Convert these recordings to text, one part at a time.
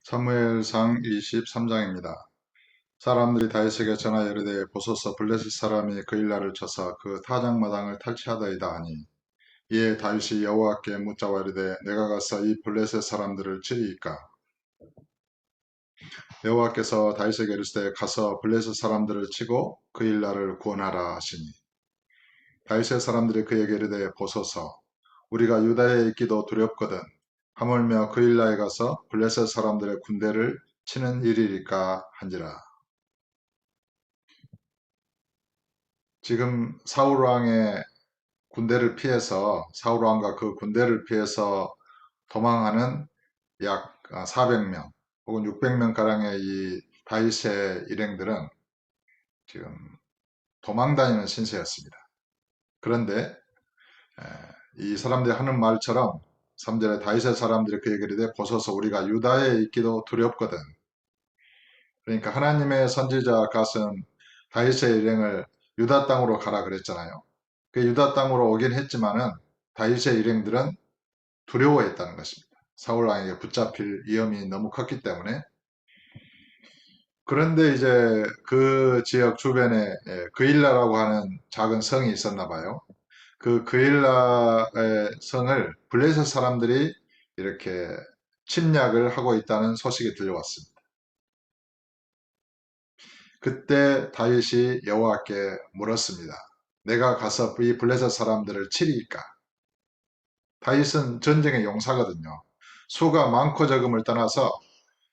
사무엘상 23장입니다. 사람들이 다윗에게 전하여 이르되 보소서 블레셋 사람이 그 일날을 쳐서 그 타작마당을 탈취하더이다 하니 이에 다윗이 여호와께 묻자와 이르되 내가 가서 이 블레셋 사람들을 치리이까. 여호와께서 다윗에게 이르시되 가서 블레셋 사람들을 치고 그 일날을 구원하라 하시니 다윗의 사람들이 그에게 이르되 보소서 우리가 유다에 있기도 두렵거든 하물며 그 일날에 가서 블레셋 사람들의 군대를 치는 일이리까 한지라. 지금 사울왕의 군대를 피해서 사울왕과 그 군대를 피해서 도망하는 약 400명 혹은 600명 가량의 이 다윗의 일행들은 지금 도망다니는 신세였습니다. 그런데 이 사람들이 하는 말처럼 3절에 다윗의 사람들이 그에게 이르되 보소서 우리가 유다에 있기도 두렵거든. 그러니까 하나님의 선지자 갓은 다윗의 일행을 유다 땅으로 가라 그랬잖아요. 그 유다 땅으로 오긴 했지만은 다윗의 일행들은 두려워했다는 것입니다. 사울 왕에게 붙잡힐 위험이 너무 컸기 때문에. 그런데 이제 그 지역 주변에 그일라라고 하는 작은 성이 있었나 봐요. 그 그일라의 성을 블레셋 사람들이 이렇게 침략을 하고 있다는 소식이 들려왔습니다. 그때 다윗이 여호와께 물었습니다. 내가 가서 이 블레셋 사람들을 치리이까? 다윗은 전쟁의 용사거든요. 수가 많고 적음을 떠나서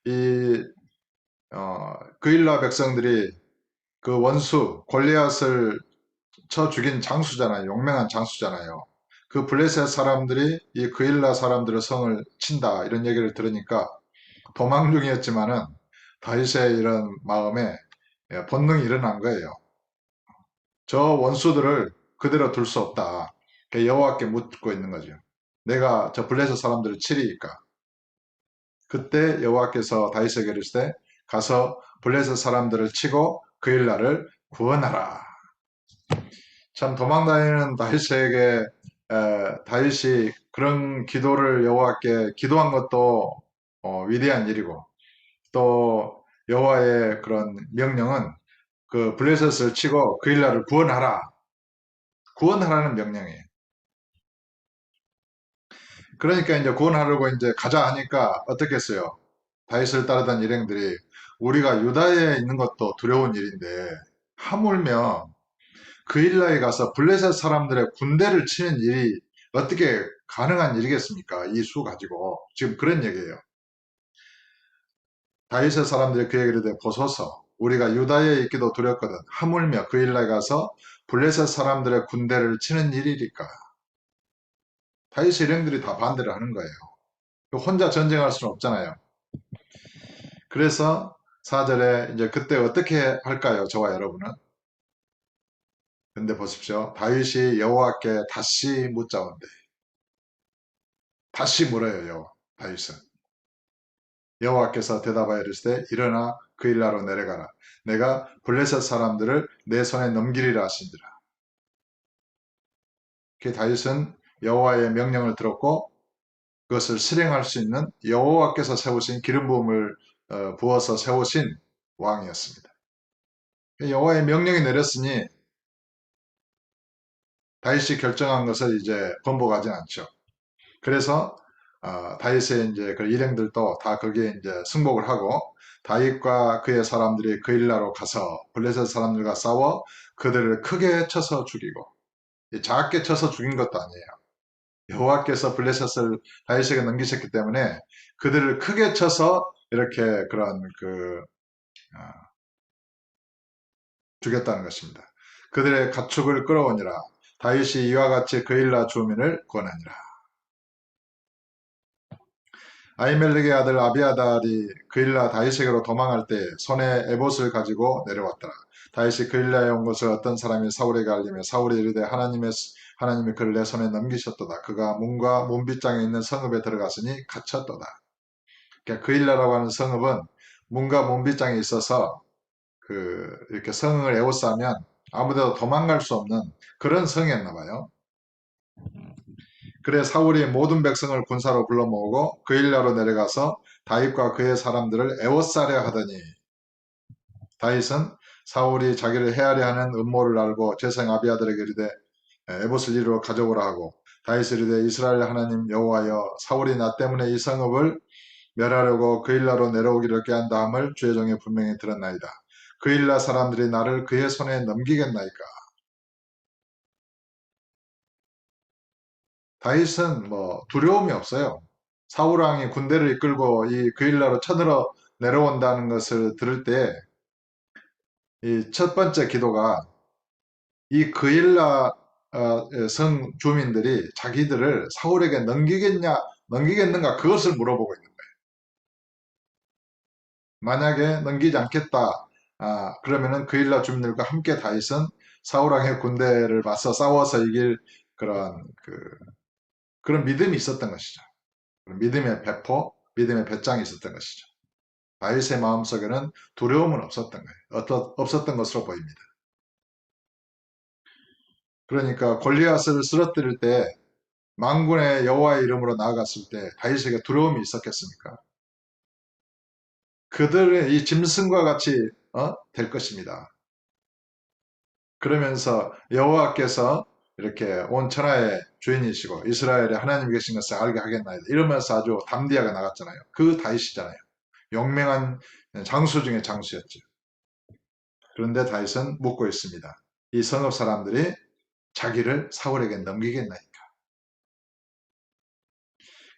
이 그일라 백성들이 그 원수 골리앗을 쳐 죽인 장수잖아요. 용맹한 장수잖아요. 그 블레셋 사람들이 이 그일라 사람들의 성을 친다 이런 얘기를 들으니까 도망 중이었지만은 다윗의 이런 마음에 본능이 일어난 거예요. 저 원수들을 그대로 둘 수 없다. 여호와께 묻고 있는 거죠. 내가 저 블레셋 사람들을 치리이까. 그때 여호와께서 다윗에게 이르시되 가서 블레셋 사람들을 치고 그일라를 구원하라. 참 도망다니는 다윗에게 다윗이 그런 기도를 여호와께 기도한 것도 위대한 일이고 또 여호와의 그런 명령은 그 블레셋을 치고 그일라를 구원하라. 구원하라는 명령이에요. 그러니까 이제 구원하려고 이제 가자 하니까 어떻게 했어요? 다윗을 따르던 일행들이 우리가 유다에 있는 것도 두려운 일인데 하물며 그일라에 가서 블레셋 사람들의 군대를 치는 일이 어떻게 가능한 일이겠습니까? 이 수 가지고 지금 그런 얘기예요. 다윗의 사람들이 그 얘기를 해 보소서 우리가 유다에 있기도 두렵거든 하물며 그일라에 가서 블레셋 사람들의 군대를 치는 일이니까 다윗의 일행들이 다 반대를 하는 거예요. 혼자 전쟁할 수는 없잖아요. 그래서 4절에 이제 그때 어떻게 할까요? 저와 여러분은? 근데 보십시오. 다윗이 여호와께 다시 묻자온대. 다시 물어요. 다윗은. 여호와께서 대답하여 이르시되 일어나 그일라로 내려가라. 내가 블레셋 사람들을 내 손에 넘기리라 하신지라. 그 다윗은 여호와의 명령을 들었고 그것을 실행할 수 있는 여호와께서 세우신 기름 부음을 부어서 세우신 왕이었습니다. 여호와의 명령이 내렸으니 다윗이 결정한 것을 이제 번복하지 않죠. 그래서 다윗의 이제 그 일행들도 다 거기에 이제 승복을 하고 다윗과 그의 사람들이 그일라로 가서 블레셋 사람들과 싸워 그들을 크게 쳐서 죽이고 작게 쳐서 죽인 것도 아니에요. 여호와께서 블레셋을 다윗에게 넘기셨기 때문에 그들을 크게 쳐서 이렇게 그런 죽였다는 것입니다. 그들의 가축을 끌어오니라. 다윗이 이와 같이 그일라 주민을 권하니라. 아히멜렉의 아들 아비아달이 그일라 다윗에게로 도망할 때 손에 에봇을 가지고 내려왔더라. 다윗이 그일라에 온 것을 어떤 사람이 사울에게 알리며 사울이 이르되 하나님이 그를 내 손에 넘기셨도다. 그가 문과 문빗장에 있는 성읍에 들어갔으니 갇혔도다. 그러니까 그일라라고 하는 성읍은 문과 문빗장에 있어서 이렇게 성을 에워싸면 아무데도 도망갈 수 없는 그런 성이었나 봐요. 그래 사울이 모든 백성을 군사로 불러 모으고 그일라로 내려가서 다윗과 그의 사람들을 애워싸려 하더니 다윗은 사울이 자기를 해하려 하는 음모를 알고 제생 아비아들에게 이르되 에봇을 이리로 가져오라 하고 다윗이 이르되 이스라엘 하나님 여호와여 사울이 나 때문에 이 성읍을 멸하려고 그일라로 내려오기를 꾀한다함을 주의 종이 분명히 들었나이다. 그일라 사람들이 나를 그의 손에 넘기겠나이까. 다윗은 뭐 두려움이 없어요. 사울 왕이 군대를 이끌고 이 그일라로 쳐들어 내려온다는 것을 들을 때 이 첫 번째 기도가 이 그일라 성 주민들이 자기들을 사울에게 넘기겠는가 그것을 물어보고 있는 거예요. 만약에 넘기지 않겠다. 그러면은 그일라 주민들과 함께 다윗은 사울 왕의 군대를 맞서 싸워서 이길 그런 믿음이 있었던 것이죠. 믿음의 배포, 믿음의 배짱이 있었던 것이죠. 다윗의 마음속에는 두려움은 없었던 거예요. 없었던 것으로 보입니다. 그러니까 골리앗을 쓰러뜨릴 때 만군의 여호와의 이름으로 나아갔을 때 다윗에게 두려움이 있었겠습니까? 그들의 이 짐승과 같이 될 것입니다. 그러면서 여호와께서 이렇게 온 천하의 주인이시고 이스라엘의 하나님 계신 것을 알게 하겠나이다. 이러면서 아주 담대하게 나갔잖아요. 그 다윗이잖아요. 용맹한 장수 중에 장수였죠. 그런데 다윗은 묻고 있습니다. 이 성읍 사람들이 자기를 사울에게 넘기겠나이까.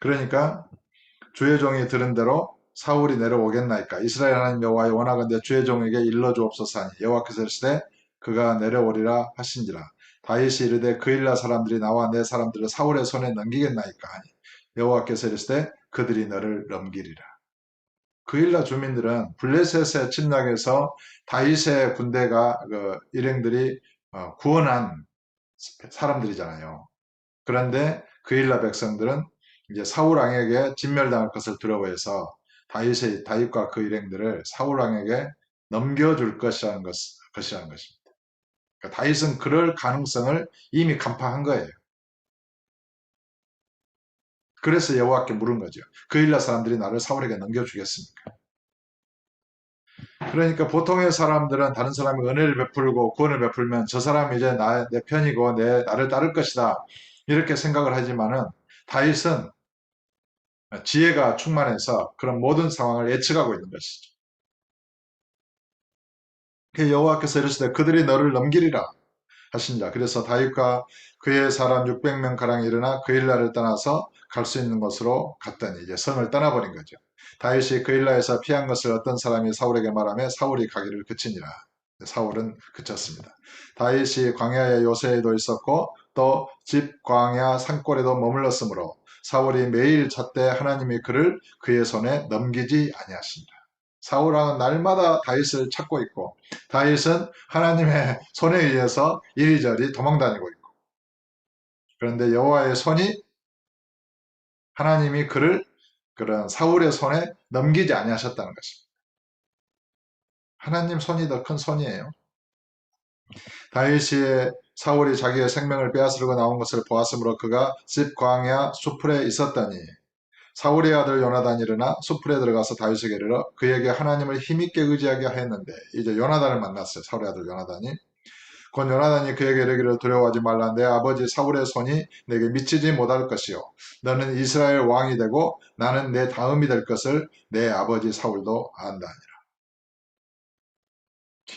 그러니까 주의 종이 들은 대로 사울이 내려오겠나이까. 이스라엘 하나님 여호와의 원하건대 주의 종에게 일러주옵소서 하니 여호와께서 이르시되 그가 내려오리라 하신지라. 다윗이 이르되 그일라 사람들이 나와 내 사람들을 사울의 손에 넘기겠나이까 하니 여호와께서 이르시되 그들이 너를 넘기리라. 그일라 주민들은 블레셋에 침략해서 다윗의 군대가 일행들이 구원한 사람들이잖아요. 그런데 그일라 백성들은 이제 사울 왕에게 진멸당할 것을 두려워해서 다윗과 그 일행들을 사울 왕에게 넘겨줄 것이라는 것입니다. 그러니까 다윗은 그럴 가능성을 이미 간파한 거예요. 그래서 여호와께 물은 거죠. 그일라 사람들이 나를 사울에게 넘겨주겠습니까? 그러니까 보통의 사람들은 다른 사람이 은혜를 베풀고 구원을 베풀면 저 사람이 이제 내 편이고 나를 따를 것이다. 이렇게 생각을 하지만은 다윗은 지혜가 충만해서 그런 모든 상황을 예측하고 있는 것이죠. 그 여호와께서 이르시되 그들이 너를 넘기리라 하신다. 그래서 다윗과 그의 사람 600명 가량이 일어나 그일라를 떠나서 갈 수 있는 곳으로 갔더니 이제 성을 떠나버린 거죠. 다윗이 그일라에서 피한 것을 어떤 사람이 사울에게 말하며 사울이 가기를 그치니라. 사울은 그쳤습니다. 다윗이 광야의 요새에도 있었고 또 집 광야 산골에도 머물렀으므로 사울이 매일 잣때 하나님이 그를 그의 손에 넘기지 아니하신다. 사울왕은 날마다 다윗을 찾고 있고 다윗은 하나님의 손에 의해서 이리저리 도망다니고 있고 그런데 여호와의 손이 하나님이 그를 그런 사울의 손에 넘기지 아니하셨다는 것입니다. 하나님 손이 더 큰 손이에요. 다윗이 사울이 자기의 생명을 빼앗으려고 나온 것을 보았으므로 그가 집 광야 수풀에 있었더니 사울의 아들 요나단이 일어나 수풀에 들어가서 다윗에게 이르러 그에게 하나님을 힘있게 의지하게 하였는데 이제 요나단을 만났어요. 사울의 아들 요나단이. 곧 요나단이 그에게 이르기를 두려워하지 말라. 내 아버지 사울의 손이 내게 미치지 못할 것이요 너는 이스라엘 왕이 되고 나는 내 다음이 될 것을 내 아버지 사울도 안다니라.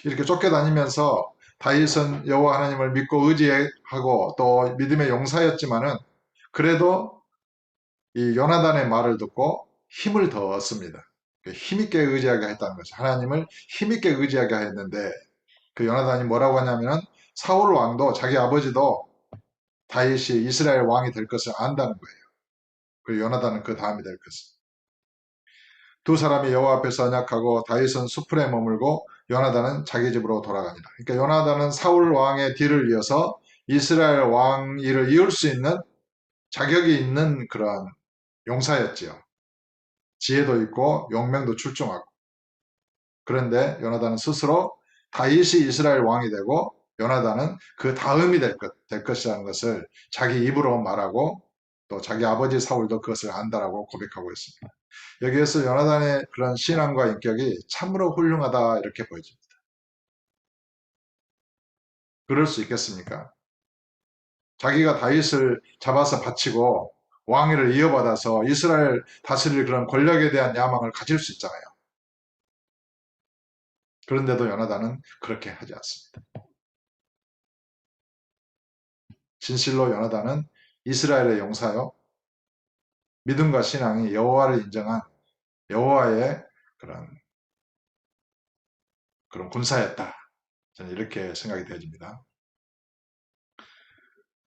이렇게 쫓겨다니면서 다윗은 여호와 하나님을 믿고 의지하고 또 믿음의 용사였지만은 그래도 이 요나단의 말을 듣고 힘을 더 얻습니다. 힘있게 의지하게 했다는 거죠. 하나님을 힘있게 의지하게 했는데 그 요나단이 뭐라고 하냐면은 사울 왕도 자기 아버지도 다윗이 이스라엘 왕이 될 것을 안다는 거예요. 그리고 요나단은 그 다음이 될 것을. 두 사람이 여호와 앞에서 언약하고 다윗은 수풀에 머물고 요나단은 자기 집으로 돌아갑니다. 그러니까 요나단은 사울 왕의 뒤를 이어서 이스라엘 왕 일을 이을 수 있는 자격이 있는 그런 용사였지요. 지혜도 있고 용맹도 출중하고. 그런데 요나단은 스스로 다윗이 이스라엘 왕이 되고 요나단은 그 다음이 될 것이라는 것을 자기 입으로 말하고 또 자기 아버지 사울도 그것을 안다라고 고백하고 있습니다. 여기에서 요나단의 그런 신앙과 인격이 참으로 훌륭하다 이렇게 보여집니다. 그럴 수 있겠습니까? 자기가 다윗을 잡아서 바치고 왕위를 이어받아서 이스라엘 다스릴 그런 권력에 대한 야망을 가질 수 있잖아요. 그런데도 요나단은 그렇게 하지 않습니다. 진실로 요나단은 이스라엘의 용사요, 믿음과 신앙이 여호와를 인정한 여호와의 그런 군사였다. 저는 이렇게 생각이 되어집니다.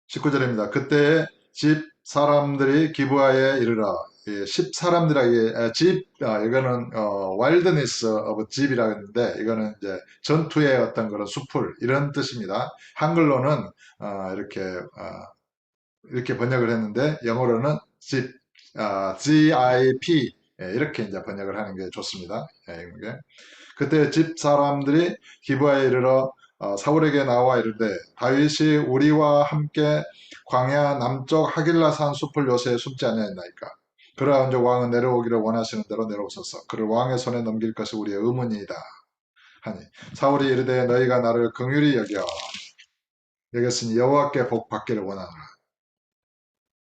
19절입니다. 그때 집 사람들이 기브아에 이르러, 십 사람들에게 이거는 와일드니스 오브 집이라고 했는데 이거는 이제 전투의 어떤 그런 수풀 이런 뜻입니다. 한글로는 이렇게 번역을 했는데 영어로는 집, GIP 이렇게 이제 번역을 하는 게 좋습니다. 그때 집 사람들이 기브아에 이르러 사울에게 나와 이르되 다윗이 우리와 함께 광야 남쪽 하길라산 숲을 요새에 숨지 아니하였나이까. 그러한즉 왕은 내려오기를 원하시는 대로 내려오소서. 그를 왕의 손에 넘길 것이 우리의 의문이다 하니 사울이 이르되 너희가 나를 긍휼히 여겼으니 여호와께 복 받기를 원하노라.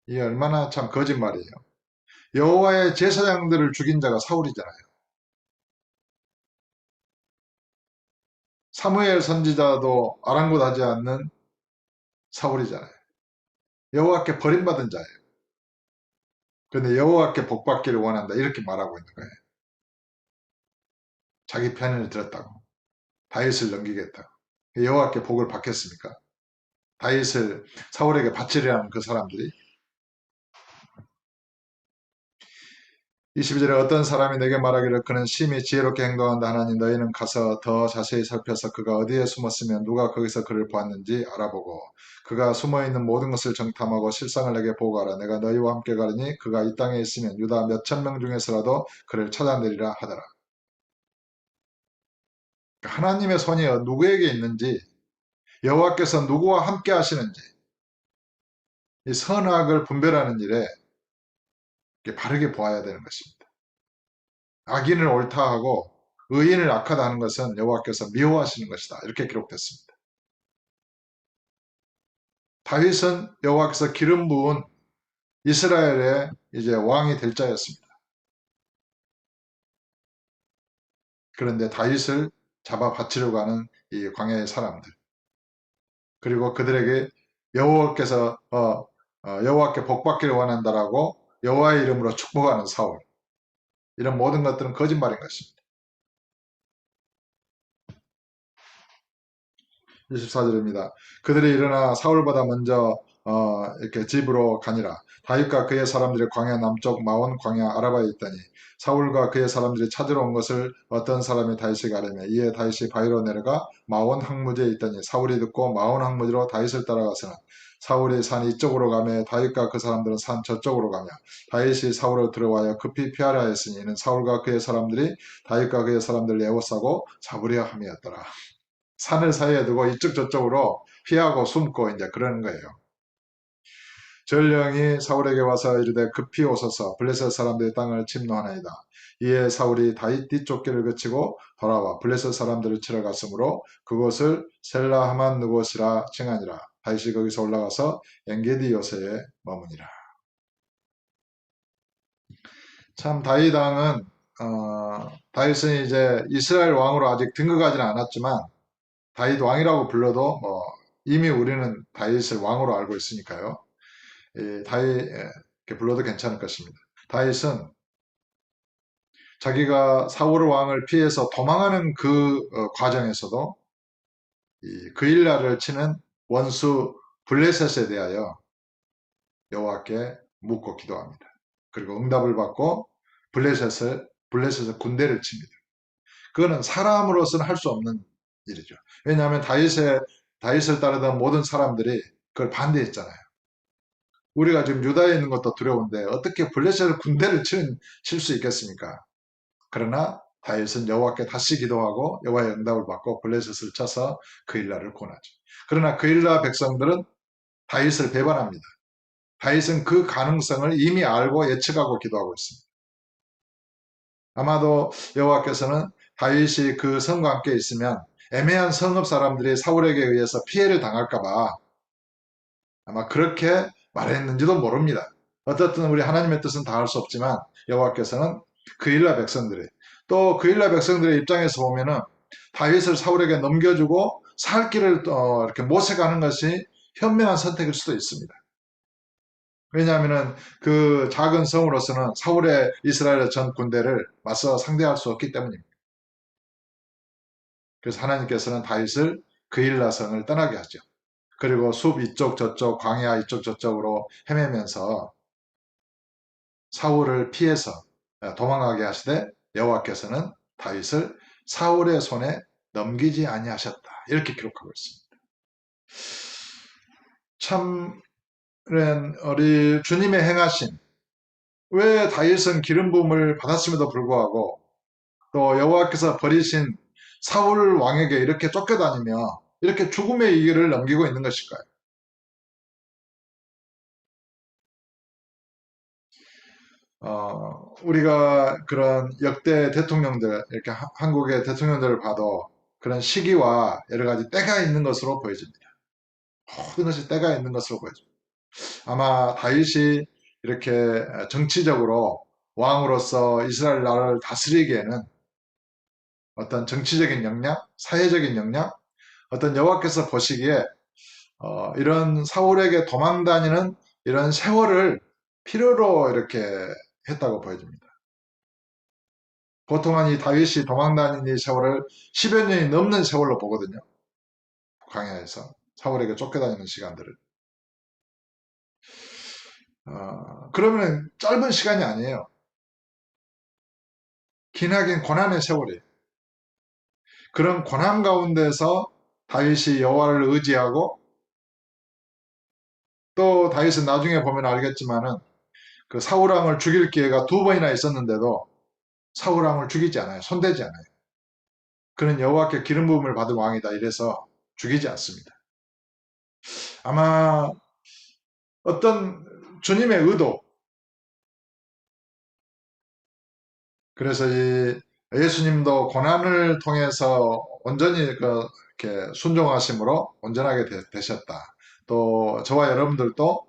이게 얼마나 참 거짓말이에요. 여호와의 제사장들을 죽인 자가 사울이잖아요. 사무엘 선지자도 아랑곳하지 않는 사울이잖아요. 여호와께 버림받은 자예요. 그런데 여호와께 복받기를 원한다 이렇게 말하고 있는 거예요. 자기 편을 들었다고. 다윗을 넘기겠다고. 여호와께 복을 받겠습니까? 다윗을 사울에게 바치려는 그 사람들이. 22절에 어떤 사람이 내게 말하기를 그는 심히 지혜롭게 행동한다 하나니 너희는 가서 더 자세히 살펴서 그가 어디에 숨었으면 누가 거기서 그를 보았는지 알아보고 그가 숨어있는 모든 것을 정탐하고 실상을 내게 보고하라. 내가 너희와 함께 가리니 그가 이 땅에 있으면 유다 몇천 명 중에서라도 그를 찾아내리라 하더라. 하나님의 손이 누구에게 있는지, 여호와께서 누구와 함께 하시는지, 이 선악을 분별하는 일에 바르게 보아야 되는 것입니다. 악인을 옳다 하고 의인을 악하다 하는 것은 여호와께서 미워하시는 것이다. 이렇게 기록됐습니다. 다윗은 여호와께서 기름 부은 이스라엘의 이제 왕이 될 자였습니다. 그런데 다윗을 잡아 바치려고 하는 이 광야의 사람들, 그리고 그들에게 여호와께서 여호와께 복받기를 원한다라고 여호와의 이름으로 축복하는 사울, 이런 모든 것들은 거짓말인 것입니다. 24절입니다. 그들이 일어나 사울보다 먼저 이렇게 집으로 가니라. 다윗과 그의 사람들이 광야 남쪽 마온 광야 아라바에 있더니 사울과 그의 사람들이 찾으러 온 것을 어떤 사람이 다윗에게 가려며 이에 다윗이 바위로 내려가 마온 항무지에 있더니 사울이 듣고 마온 항무지로 다윗을 따라가서는 사울이 산 이쪽으로 가며 다윗과 그 사람들은 산 저쪽으로 가며 다윗이 사울을 들어와여 급히 피하려 했으니 이는 사울과 그의 사람들이 다윗과 그의 사람들을 에워싸고 잡으려 함이었더라. 산을 사이에 두고 이쪽 저쪽으로 피하고 숨고 이제 그러는 거예요. 전령이 사울에게 와서 이르되 급히 오소서 블레셋 사람들의 땅을 침노하나이다. 이에 사울이 다윗 뒤쪽 길을 거치고 돌아와 블레셋 사람들을 치러 갔으므로 그곳을 셀라 하만 누곳이라 칭하니라. 다윗이 거기서 올라가서 엔게디 요새에 머무니라. 참 다윗 왕은 다윗은 이제 이스라엘 왕으로 아직 등극하지는 않았지만 다윗 왕이라고 불러도 이미 우리는 다윗을 왕으로 알고 있으니까요. 다윗 이렇게 불러도 괜찮을 것입니다. 다윗은 자기가 사울 왕을 피해서 도망하는 그 과정에서도 이 그일라를 치는 원수 블레셋에 대하여 여호와께 묻고 기도합니다. 그리고 응답을 받고 블레셋의 군대를 칩니다. 그거는 사람으로서는 할 수 없는 일이죠. 왜냐하면 다윗을 따르던 모든 사람들이 그걸 반대했잖아요. 우리가 지금 유다에 있는 것도 두려운데 어떻게 블레셋의 군대를 칠 수 있겠습니까? 그러나 다윗은 여호와께 다시 기도하고 여호와의 응답을 받고 블레셋을 쳐서 그일라를 권하죠. 그러나 그일라 백성들은 다윗을 배반합니다. 다윗은 그 가능성을 이미 알고 예측하고 기도하고 있습니다. 아마도 여호와께서는 다윗이 그 성과 함께 있으면 애매한 성읍 사람들이 사울에게 의해서 피해를 당할까봐 아마 그렇게 말했는지도 모릅니다. 어떻든 우리 하나님의 뜻은 다 할 수 없지만 여호와께서는 그일라 백성들이 또 그일라 백성들의 입장에서 보면은 다윗을 사울에게 넘겨주고 살 길을 이렇게 모색하는 것이 현명한 선택일 수도 있습니다. 왜냐하면은 그 작은 성으로서는 사울의 이스라엘의 전 군대를 맞서 상대할 수 없기 때문입니다. 그래서 하나님께서는 다윗을 그일라 성을 떠나게 하죠. 그리고 숲 이쪽 저쪽 광야 이쪽 저쪽으로 헤매면서 사울을 피해서 도망가게 하시되 여호와께서는 다윗을 사울의 손에 넘기지 아니하셨다. 이렇게 기록하고 있습니다. 참 우리 주님의 행하심 왜 다윗은 기름 부음을 받았음에도 불구하고 또 여호와께서 버리신 사울 왕에게 이렇게 쫓겨다니며 이렇게 죽음의 이 길을 넘기고 있는 것일까요? 우리가 그런 역대 대통령들, 이렇게 한국의 대통령들을 봐도 그런 시기와 여러 가지 때가 있는 것으로 보여집니다. 모든 것이 때가 있는 것으로 보여집니다. 아마 다윗이 이렇게 정치적으로 왕으로서 이스라엘 나라를 다스리기에는 어떤 정치적인 역량, 사회적인 역량, 어떤 여호와께서 보시기에 이런 사울에게 도망다니는 이런 세월을 필요로 이렇게 했다고 보여집니다. 보통은 이 다윗이 도망다니는 이 세월을 10여 년이 넘는 세월로 보거든요. 광야에서 사울에게 쫓겨다니는 시간들을. 그러면 짧은 시간이 아니에요. 기나긴 고난의 세월이에요. 그런 고난 가운데서 다윗이 여호와를 의지하고 또 다윗은 나중에 보면 알겠지만은 그 사울왕을 죽일 기회가 두 번이나 있었는데도 사울왕을 죽이지 않아요. 손대지 않아요. 그는 여호와께 기름 부음을 받은 왕이다 이래서 죽이지 않습니다. 아마 어떤 주님의 의도, 그래서 이 예수님도 고난을 통해서 온전히 이렇게 순종하심으로 온전하게 되셨다. 또 저와 여러분들도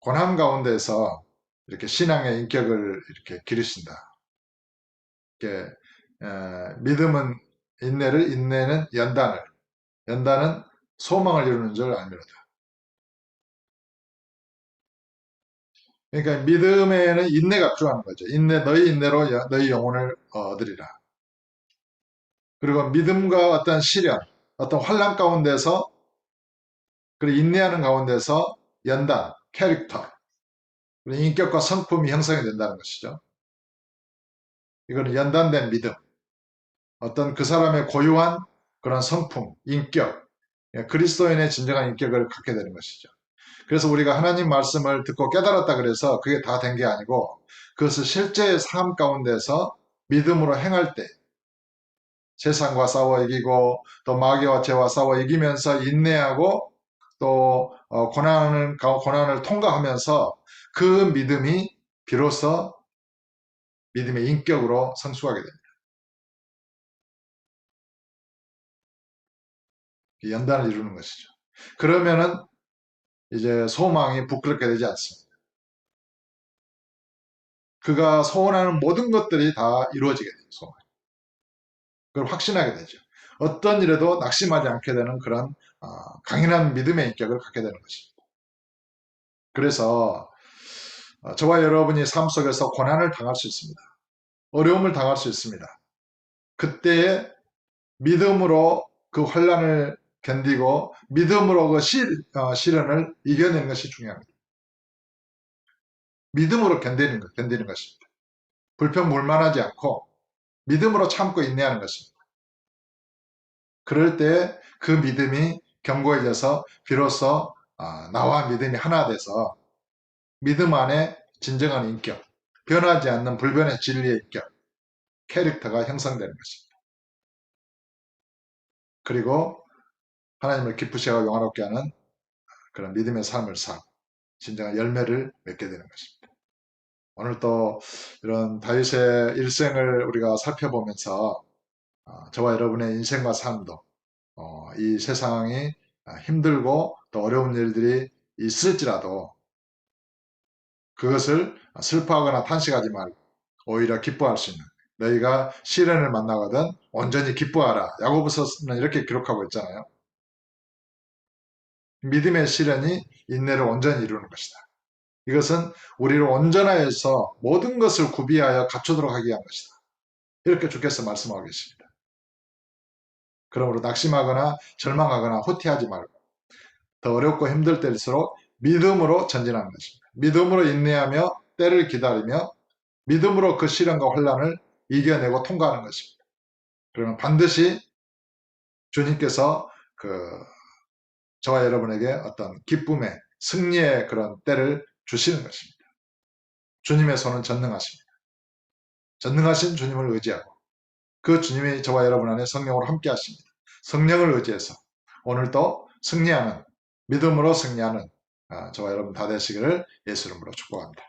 고난 가운데서 이렇게 신앙의 인격을 이렇게 기르신다. 이렇게 믿음은 인내를, 인내는 연단을, 연단은 소망을 이루는 줄 알미로다. 그러니까 믿음에는 인내가 필요한 거죠. 인내, 너희 인내로 너희 영혼을 얻으리라. 그리고 믿음과 어떤 시련, 어떤 환란 가운데서 그리고 인내하는 가운데서 연단, 캐릭터, 그리고 인격과 성품이 형성이 된다는 것이죠. 이거는 연단된 믿음, 어떤 그 사람의 고유한 그런 성품, 인격, 그리스도인의 진정한 인격을 갖게 되는 것이죠. 그래서 우리가 하나님 말씀을 듣고 깨달았다 그래서 그게 다 된 게 아니고 그것을 실제 삶 가운데서 믿음으로 행할 때 세상과 싸워 이기고 또 마귀와 죄와 싸워 이기면서 인내하고 또 고난을 통과하면서 그 믿음이 비로소 믿음의 인격으로 성숙하게 됩니다. 연단을 이루는 것이죠. 그러면은 이제 소망이 부끄럽게 되지 않습니다. 그가 소원하는 모든 것들이 다 이루어지게 돼요. 소망. 그걸 확신하게 되죠. 어떤 일에도 낙심하지 않게 되는 그런 강인한 믿음의 인격을 갖게 되는 것입니다. 그래서 저와 여러분이 삶 속에서 고난을 당할 수 있습니다. 어려움을 당할 수 있습니다. 그때에 믿음으로 그 환란을 견디고 믿음으로 그 시련을 이겨내는 것이 중요합니다. 믿음으로 견디는 것입니다. 불평불만하지 않고 믿음으로 참고 인내하는 것입니다. 그럴 때 그 믿음이 견고해져서 비로소 나와 믿음이 하나 돼서 믿음 안에 진정한 인격, 변하지 않는 불변의 진리의 인격, 캐릭터가 형성되는 것입니다. 그리고 하나님을 기쁘시고 영화롭게 하는 그런 믿음의 삶을 살고 진정한 열매를 맺게 되는 것입니다. 오늘 또 이런 다윗의 일생을 우리가 살펴보면서 저와 여러분의 인생과 삶도 이 세상이 힘들고 또 어려운 일들이 있을지라도 그것을 슬퍼하거나 탄식하지 말고 오히려 기뻐할 수 있는, 너희가 시련을 만나거든 온전히 기뻐하라. 야고보서는 이렇게 기록하고 있잖아요. 믿음의 시련이 인내를 온전히 이루는 것이다. 이것은 우리를 온전하여서 모든 것을 구비하여 갖추도록 하기 위한 것이다. 이렇게 주께서 말씀하고 계십니다. 그러므로 낙심하거나 절망하거나 후퇴하지 말고 더 어렵고 힘들 때일수록 믿음으로 전진하는 것입니다. 믿음으로 인내하며 때를 기다리며 믿음으로 그 시련과 혼란을 이겨내고 통과하는 것입니다. 그러면 반드시 주님께서 저와 여러분에게 어떤 기쁨의 승리의 그런 때를 주시는 것입니다. 주님의 손은 전능하십니다. 전능하신 주님을 의지하고 그 주님이 저와 여러분 안에 성령으로 함께 하십니다. 성령을 의지해서 오늘도 승리하는, 믿음으로 승리하는 저와 여러분 다 되시기를 예수 이름으로 축복합니다.